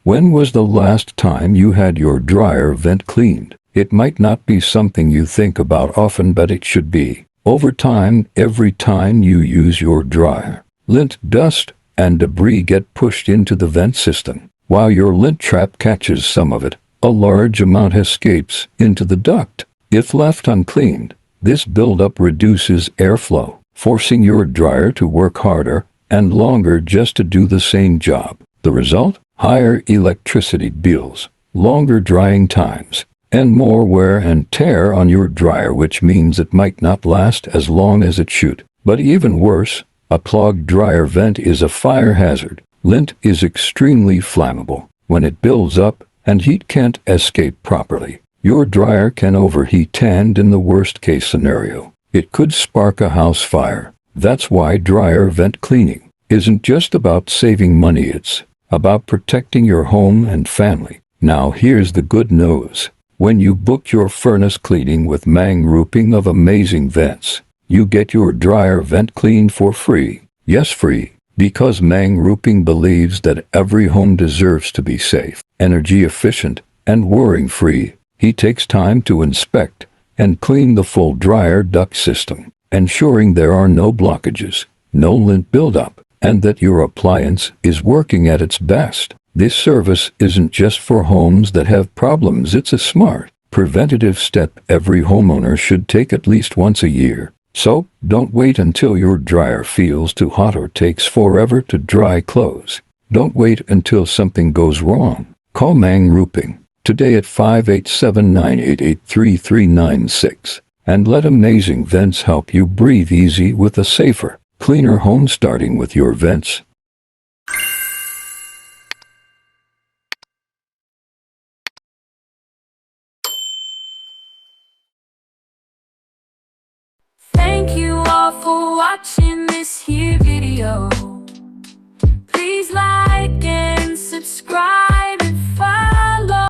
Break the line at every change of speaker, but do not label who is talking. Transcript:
When was the last time you had your dryer vent cleaned? It might not be something you think about often, but it should be. Over time, every time you use your dryer, lint, dust, and debris get pushed into the vent system. While your lint trap catches some of it, a large amount escapes into the duct. If left uncleaned, this buildup reduces airflow, forcing your dryer to work harder and longer just to do the same job. The result? Higher electricity bills, longer drying times, and more wear and tear on your dryer, which means it might not last as long as it should. But even worse, a clogged dryer vent is a fire hazard. Lint is extremely flammable. When it builds up and heat can't escape properly, your dryer can overheat, and in the worst-case scenario, it could spark a house fire. That's why dryer vent cleaning isn't just about saving money, it's about protecting your home and family. Now here's the good news. When you book your furnace cleaning with Mang Roofing of Amazing Vents, you get your dryer vent cleaned for free. Yes, free, because Mang Roofing believes that every home deserves to be safe, energy efficient, and worry-free. He takes time to inspect and clean the full dryer duct system, ensuring there are no blockages, no lint buildup, and that your appliance is working at its best. This service isn't just for homes that have problems, it's a smart, preventative step every homeowner should take at least once a year. So, don't wait until your dryer feels too hot or takes forever to dry clothes. Don't wait until something goes wrong. Call Mang Roofing today at 587-988-3396 and let Amazing Vents help you breathe easy with a safer, cleaner home, starting with your vents.
Thank you all for watching this here video.